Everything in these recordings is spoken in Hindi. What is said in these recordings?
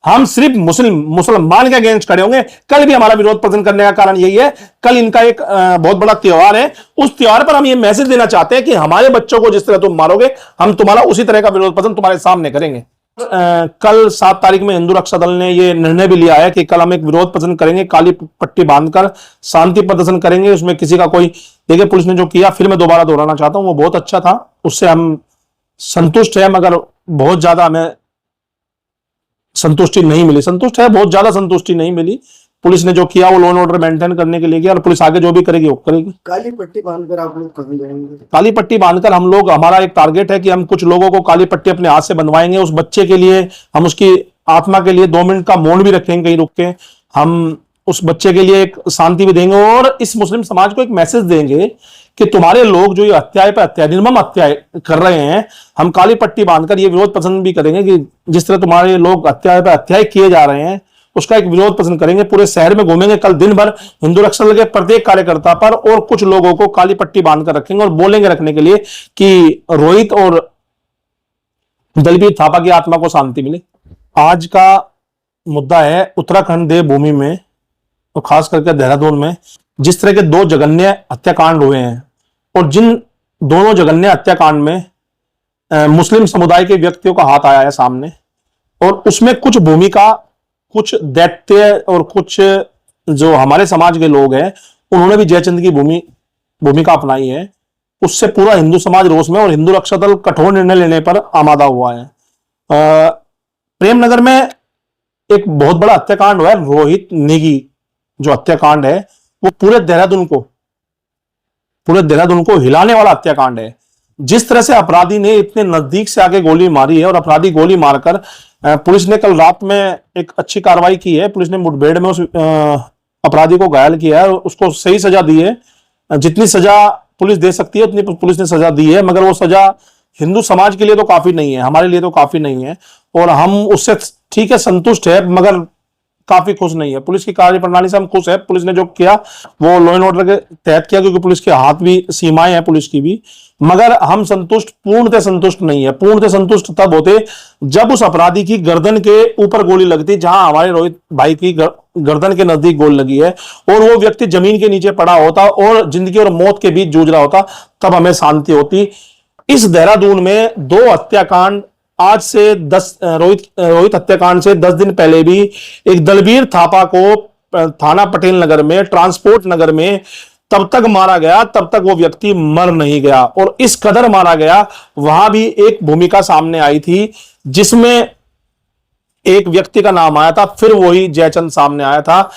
हम सिर्फ मुसलमान के अगेंस्ट खड़े होंगे। कल भी हमारा विरोध प्रदर्शन करने का कारण यही है। कल इनका एक बहुत बड़ा त्योहार है, उस त्योहार पर हम ये मैसेज देना चाहते हैं कि हमारे बच्चों को जिस तरह तुम मारोगे, हम तुम्हारा उसी तरह का विरोध प्रदर्शन तुम्हारे सामने करेंगे। कल 7 तारीख में हिंदू रक्षा दल ने यह निर्णय भी लिया है कि कल हम एक विरोध प्रदर्शन करेंगे, काली पट्टी बांधकर शांति प्रदर्शन करेंगे। उसमें किसी का कोई, देखिए पुलिस ने जो किया, फिर मैं दोबारा दोहराना चाहता हूं, वो बहुत अच्छा था, उससे हम संतुष्ट है, मगर बहुत ज्यादा हमें संतुष्टि नहीं मिली। संतुष्ट है, बहुत ज्यादा संतुष्टि नहीं मिली। पुलिस ने जो किया वो लॉ एंड ऑर्डर मेंटेन करने के लिए किया, और पुलिस आगे जो भी करेगी वो करेगी। काली पट्टी बांधकर आप लोग कहां जाएंगे? काली पट्टी बांधकर हम लोग, हमारा एक टारगेट है कि हम कुछ लोगों को काली पट्टी अपने हाथ से बंधवाएंगे। उस बच्चे के लिए हम उसकी आत्मा के लिए 2 मिनट का मौन भी रखेंगे कहीं रुक के। हम उस बच्चे के लिए एक शांति भी देंगे, और इस मुस्लिम समाज को एक मैसेज देंगे कि तुम्हारे लोग जो ये हत्याएं पे हत्या, निर्मम हत्याएं कर रहे हैं, हम काली पट्टी बांधकर ये विरोध प्रदर्शन भी करेंगे कि जिस तरह तुम्हारे लोग हत्याएं पे हत्याएं किए जा रहे हैं, उसका एक विरोध प्रदर्शन करेंगे। पूरे शहर में घूमेंगे कल दिन भर, हिंदू रक्षा दल के प्रत्येक कार्यकर्ता पर और कुछ लोगों को काली पट्टी बांधकर रखेंगे, और बोलेंगे रखने के लिए कि रोहित और दलबीर थापा की आत्मा को शांति मिले। आज का मुद्दा है उत्तराखंड देवभूमि में, और खास करके देहरादून में जिस तरह के 2 जघन्य हत्याकांड हुए हैं, और जिन दोनों जघन्य हत्याकांड में मुस्लिम समुदाय के व्यक्तियों का हाथ आया है सामने, और उसमें कुछ भूमिका, कुछ दैत्य और कुछ जो हमारे समाज के लोग हैं उन्होंने भी जयचंद की भूमिका अपनाई है। उससे पूरा हिंदू समाज रोष में, और हिंदू रक्षा दल कठोर निर्णय लेने पर आमादा हुआ है। प्रेमनगर में एक बहुत बड़ा हत्याकांड हुआ है, रोहित नेगी जो हत्याकांड है, वो पूरे देहरादून को हिलाने वाला हत्याकांड है। जिस तरह से अपराधी ने इतने नजदीक से आके गोली मारी है, और अपराधी गोली मारकर, पुलिस ने कल रात में एक अच्छी कार्रवाई की है। पुलिस ने मुठभेड़ में उस अपराधी को घायल किया है, उसको सही सजा दी है। जितनी सजा पुलिस दे सकती है उतनी पुलिस ने सजा दी है, मगर वो सजा हिंदू समाज के लिए तो काफी नहीं है, हमारे लिए तो काफी नहीं है, और हम उससे ठीक है संतुष्ट है, मगर काफी खुश नहीं है। पुलिस की कार्यप्रणाली से हम खुश है। पुलिस ने जो किया वो लॉ एंड ऑर्डर के तहत किया, क्योंकि पुलिस के हाथ भी, सीमाएं हैं पुलिस की भी, मगर हम पूर्णतः संतुष्ट नहीं है। पूर्णतः संतुष्ट तब होते जब उस अपराधी की गर्दन के ऊपर गोली लगती, जहां हमारे रोहित भाई की गर्दन के नजदीक गोली लगी है, और वो व्यक्ति जमीन के नीचे पड़ा होता और जिंदगी और मौत के बीच जूझ रहा होता, तब हमें शांति होती। इस देहरादून में 2 हत्याकांड, आज से रोहित हत्याकांड से 10 दिन पहले भी एक दलबीर थापा को थाना पटेल नगर में, ट्रांसपोर्ट नगर में तब तक मारा गया, तब तक वो व्यक्ति मर नहीं गया, और इस कदर मारा गया। वहां भी एक भूमिका सामने आई थी जिसमें एक व्यक्ति का नाम आया था, फिर वही जयचंद सामने आया था।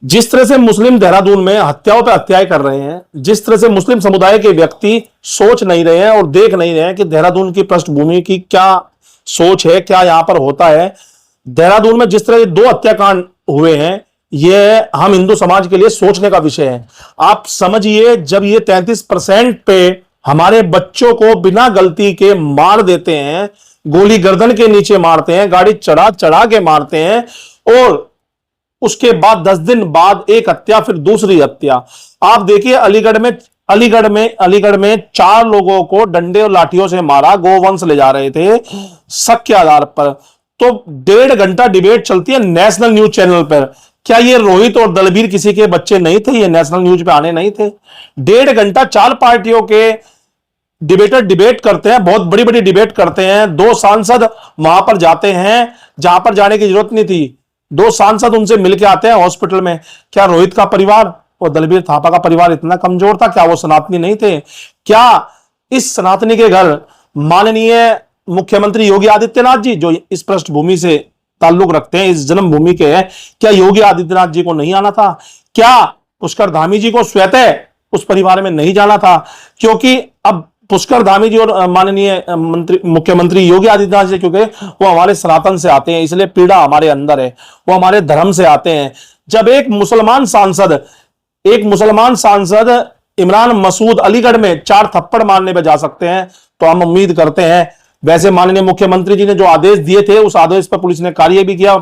जिस तरह से मुस्लिम देहरादून में हत्याओं पर हत्याएं कर रहे हैं, जिस तरह से मुस्लिम समुदाय के व्यक्ति सोच नहीं रहे हैं और देख नहीं रहे हैं कि देहरादून की पृष्ठभूमि की क्या सोच है, क्या यहां पर होता है। देहरादून में जिस तरह ये 2 हत्याकांड हुए हैं, ये हम हिंदू समाज के लिए सोचने का विषय है। आप समझिए, जब ये 33% पे हमारे बच्चों को बिना गलती के मार देते हैं, गोली गर्दन के नीचे मारते हैं, गाड़ी चढ़ा चढ़ा के मारते हैं, और उसके बाद 10 दिन बाद एक हत्या, फिर दूसरी हत्या। आप देखिए अलीगढ़ में 4 लोगों को डंडे और लाठियों से मारा, गोवंश ले जा रहे थे शक के आधार पर। तो 1.5 घंटा डिबेट चलती है नेशनल न्यूज चैनल पर। क्या ये रोहित और दलबीर किसी के बच्चे नहीं थे? ये नेशनल न्यूज पे आने नहीं थे? 1.5 घंटा 4 पार्टियों के डिबेटर डिबेट करते हैं, बहुत बड़ी बड़ी डिबेट करते हैं। 2 सांसद वहां पर जाते हैं जहां पर जाने की जरूरत नहीं थी। 2 सांसद उनसे मिलके आते हैं हॉस्पिटल में। क्या रोहित का परिवार और दलबीर थापा का परिवार इतना कमजोर था? क्या वो सनातनी नहीं थे? क्या इस सनातनी के घर माननीय मुख्यमंत्री योगी आदित्यनाथ जी, जो इस पृष्ठभूमि से ताल्लुक रखते हैं, इस जन्मभूमि के हैं, क्या योगी आदित्यनाथ जी को नहीं आना था? क्या पुष्कर धामी जी को स्वतः उस परिवार में नहीं जाना था? क्योंकि अब पुष्कर धामी जी और माननीय मुख्यमंत्री योगी आदित्यनाथ जी, क्योंकि वो हमारे सनातन से आते हैं, इसलिए पीड़ा हमारे अंदर है, वो हमारे धर्म से आते हैं। जब एक मुसलमान सांसद इमरान मसूद अलीगढ़ में 4 थप्पड़ मारने पे जा सकते हैं, तो हम उम्मीद करते हैं, वैसे माननीय मुख्यमंत्री जी ने जो आदेश दिए थे उस आदेश पर पुलिस ने कार्य भी किया।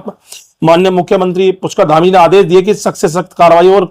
माननीय मुख्यमंत्री पुष्कर धामी ने आदेश दिए कि सख्त से सख्त कार्रवाई और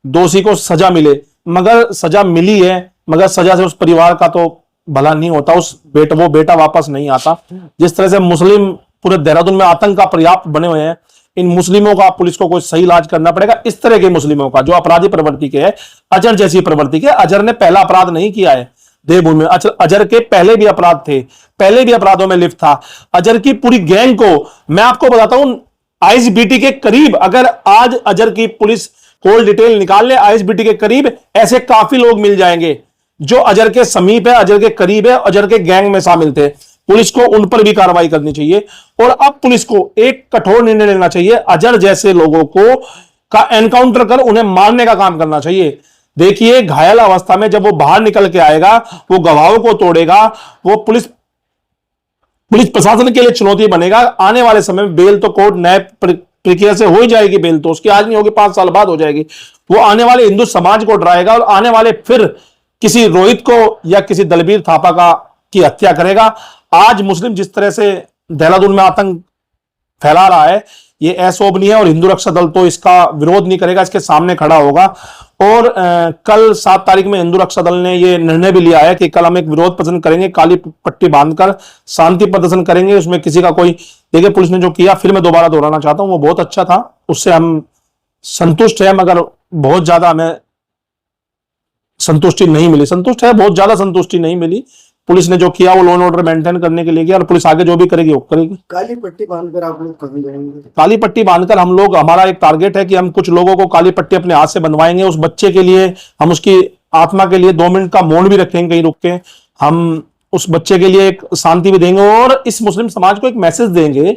दोषी को सजा मिले, मगर सजा मिली है, मगर सजा से उस परिवार का तो भला नहीं होता, वो बेटा वापस नहीं आता। जिस तरह से मुस्लिम पूरे देहरादून में आतंक का पर्याप्त बने हुए हैं। इन मुस्लिमों का पुलिस को कोई सही इलाज करना पड़ेगा। इस तरह के मुस्लिमों का जो अपराधी प्रवृत्ति के है, अजहर जैसी प्रवृत्ति के, अजहर ने पहला अपराध नहीं किया है देवभूमि में। अजहर के पहले भी अपराध थे, पहले भी अपराधों में लिप्त था। अजहर की पूरी गैंग को मैं आपको बताता हूं, आईएसबीटी के करीब, अगर आज अजहर की पुलिस कॉल डिटेल निकाल ले, आईएसबीटी के करीब ऐसे काफी लोग मिल जाएंगे जो अजहर के समीप है, अजहर के करीब है, अजहर के गैंग में शामिल थे। पुलिस को उन पर भी कार्रवाई करनी चाहिए और अब पुलिस को एक कठोर निर्णय लेना चाहिए। अजहर जैसे लोगों को का एनकाउंटर कर उन्हें मारने का काम करना चाहिए। देखिए, घायल अवस्था में जब वो बाहर निकल के आएगा, वो गवाहों को तोड़ेगा, वो पुलिस प्रशासन के लिए चुनौती बनेगा। आने वाले समय में बेल तो कोर्ट न्याय प्रक्रिया से हो ही जाएगी, बेल तो उसकी आज नहीं होगी, 5 साल बाद हो जाएगी। वो आने वाले हिंदू समाज को डराएगा और आने वाले फिर किसी रोहित को या किसी दलबीर थापा की हत्या करेगा। आज मुस्लिम जिस तरह से देहरादून में आतंक फैला रहा है, ये अशोभनीय है और हिंदू रक्षा दल तो इसका विरोध नहीं करेगा, इसके सामने खड़ा होगा। और कल 7 तारीख में हिंदू रक्षा दल ने यह निर्णय भी लिया है कि कल हम एक विरोध प्रदर्शन करेंगे, काली पट्टी बांधकर शांति प्रदर्शन करेंगे। उसमें किसी का कोई, देखिए पुलिस ने जो किया, फिर मैं दोबारा दोहराना चाहता हूं, वो बहुत अच्छा था, उससे हम संतुष्ट हैं, मगर बहुत ज्यादा हमें संतुष्टि नहीं मिली। संतुष्ट है, बहुत ज्यादा संतुष्टि नहीं मिली। पुलिस ने जो किया वो लॉ एंड ऑर्डर मेंटेन करने के लिए किया और पुलिस आगे जो भी करेगी वो करेगी। काली पट्टी बांधकर आप लोग कहाँ जाएंगे? काली पट्टी बांधकर हम लोग, हमारा एक टारगेट है कि हम कुछ लोगों को काली पट्टी अपने हाथ से बनवाएंगे। उस बच्चे के लिए हम उसकी आत्मा के लिए 2 मिनट का मौन भी रखेंगे कहीं रुक के। हम उस बच्चे के लिए एक शांति भी देंगे और इस मुस्लिम समाज को एक मैसेज देंगे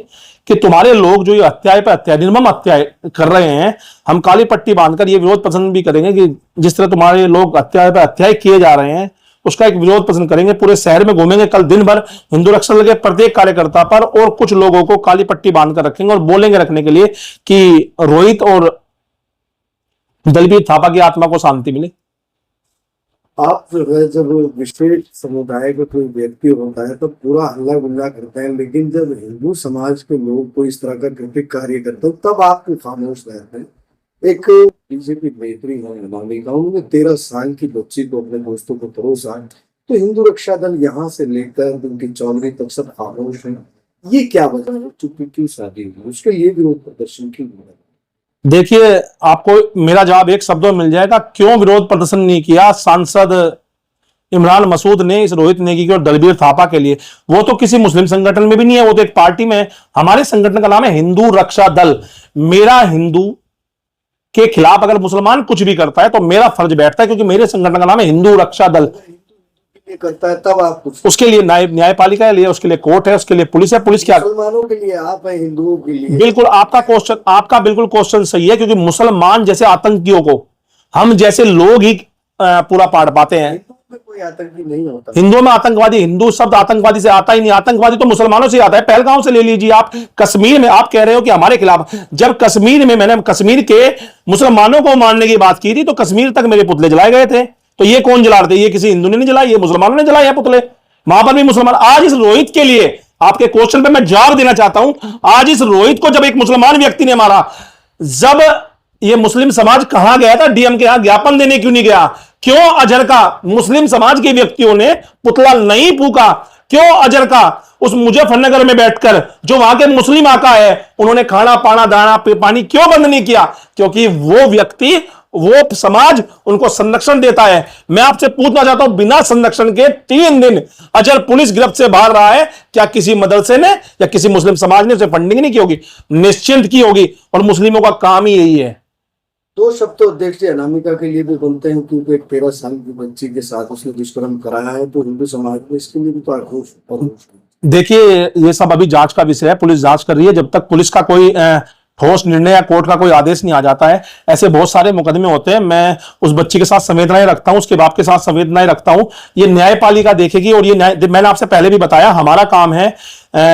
कि तुम्हारे लोग जो ये हत्याएं पे हत्या, निर्मम हत्याएं कर रहे हैं, हम काली पट्टी बांधकर ये विरोध प्रदर्शन भी करेंगे कि जिस तरह तुम्हारे लोग हत्याएं पे हत्याएं किए जा रहे हैं, उसका एक विरोध प्रदर्शन करेंगे। पूरे शहर में घूमेंगे कल दिन भर, हिंदू रक्षा दल के प्रत्येक कार्यकर्ता पर और कुछ लोगों को काली पट्टी बांधकर रखेंगे और बोलेंगे रखने के लिए कि रोहित और दलबीर थापा की आत्मा को शांति मिले। आप जो है, जब विशेष समुदाय का कोई व्यक्ति होता है तो पूरा हल्ला गुल्ला करते हैं, लेकिन जब हिंदू समाज के लोग को इस तरह का कृतिक कार्य करते हैं तब आप खामोश रहते हैं। एक बीजेपी नेत्री है मालिका, उन्होंने 13 साल की बच्ची को अपने दोस्तों को परोसा, तो हिंदू रक्षा दल यहाँ से लेकर उनकी चौधरी तक सब खामोश है। ये क्या वजह है, चुप्पी क्यों शादी हुई, उसके लिए विरोध प्रदर्शन क्यों हुआ? देखिए, आपको मेरा जवाब एक शब्दों में मिल जाएगा, क्यों विरोध प्रदर्शन नहीं किया सांसद इमरान मसूद ने इस रोहित नेगी और दलबीर थापा के लिए। वो तो किसी मुस्लिम संगठन में भी नहीं है, वो तो एक पार्टी में है। हमारे संगठन का नाम है हिंदू रक्षा दल। मेरा हिंदू के खिलाफ अगर मुसलमान कुछ भी करता है तो मेरा फर्ज बैठता है, क्योंकि मेरे संगठन का नाम है हिंदू रक्षा दल। करता है तब आप उसके लिए न्यायपालिका है, उसके लिए कोर्ट है, उसके लिए पुलिस है। पुलिस क्या, मुसलमानों के लिए आप हैं, हिंदुओं के लिए? बिल्कुल आपका बिल्कुल क्वेश्चन सही है, क्योंकि मुसलमान जैसे आतंकियों को हम जैसे लोग ही पूरा पाड़ पाते हैं। कोई आतंकी नहीं होता हिंदुओं में आतंकवादी, हिंदू शब्द आतंकवादी से आता ही नहीं। आतंकवादी तो मुसलमानों से आता है। पहलगांव से ले लीजिए आप, कश्मीर में आप कह रहे हो कि हमारे खिलाफ, जब कश्मीर में मैंने कश्मीर के मुसलमानों को मारने की बात की थी तो कश्मीर तक मेरे पुतले जलाए गए थे। तो ये कौन जला रहे थे? ये किसी हिंदू ने नहीं जलाए, ये मुसलमानों ने जलाए हैं पुतले। वहां पर भी मुसलमान। आज इस रोहित के लिए आपके क्वेश्चन पे मैं जवाब देना चाहता हूं। आज इस रोहित को जब एक मुसलमान व्यक्ति ने मारा, जब ये मुस्लिम समाज कहां गया था? डीएम के यहां ज्ञापन देने क्यों नहीं गया? क्यों अजहर का मुस्लिम समाज के व्यक्तियों ने पुतला नहीं फूका? क्यों अजहर का उस मुजफ्फरनगर में बैठकर जो वहां के मुस्लिम आका है उन्होंने खाना पाना दाना पानी क्यों बंद नहीं किया? क्योंकि वो व्यक्ति, वो समाज उनको संरक्षण देता है। मैं आपसे पूछना चाहता हूं, बिना संरक्षण के 3 दिन अजहर पुलिस गिरफ्त से बाहर रहा है, क्या किसी मदरसे ने या किसी मुस्लिम समाज ने उसे फंडिंग नहीं की होगी? निश्चिंत की होगी। और मुस्लिमों का काम ही यही है। 2 शब्द तो अध्यक्ष जी अनामिका के लिए भी बनते हैं, क्योंकि एक 13 साल की बच्ची के साथ उसने दुष्कर्म कराया है, तो हिंदू समाज में इसके लिए भी तो आक्रोश। देखिए, ये सब अभी जांच का विषय है, पुलिस जांच कर रही है। जब तक पुलिस का कोई ठोस निर्णय या कोर्ट का कोई आदेश नहीं आ जाता है, ऐसे बहुत सारे मुकदमे होते हैं। मैं उस बच्ची के साथ संवेदनाएं रखता हूं, उसके बाप के साथ संवेदनाएं रखता हूं। ये न्यायपालिका देखेगी और ये मैंने आपसे पहले भी बताया, हमारा काम है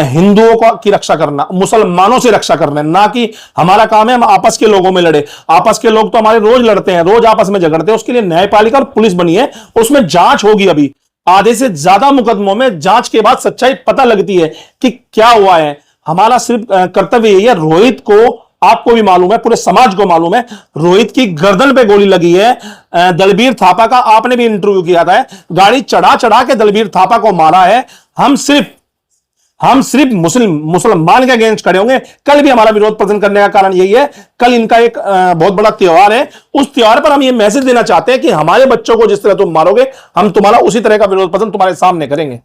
हिंदुओं की रक्षा करना, मुसलमानों से रक्षा करना, ना कि हमारा काम है हम आपस के लोगों में लड़े। आपस के लोग तो हमारे रोज लड़ते हैं, रोज आपस में झगड़ते हैं। उसके लिए न्यायपालिका और पुलिस बनी है, उसमें जांच होगी। अभी आधे से ज्यादा मुकदमों में जांच के बाद सच्चाई पता लगती है कि क्या हुआ है। हमारा सिर्फ कर्तव्य यही है। रोहित को, आपको भी मालूम है, पूरे समाज को मालूम है, रोहित की गर्दन पे गोली लगी है। दलबीर थापा का आपने भी इंटरव्यू किया था, गाड़ी चढ़ा चढ़ा के दलबीर थापा को मारा है। हम सिर्फ मुसलमान के अगेंस्ट खड़े होंगे। कल भी हमारा विरोध प्रदर्शन करने का कारण यही है। कल इनका एक बहुत बड़ा त्योहार है, उस त्योहार पर हम ये मैसेज देना चाहते हैं कि हमारे बच्चों को जिस तरह तुम मारोगे, हम तुम्हारा उसी तरह का विरोध प्रदर्शन तुम्हारे सामने करेंगे।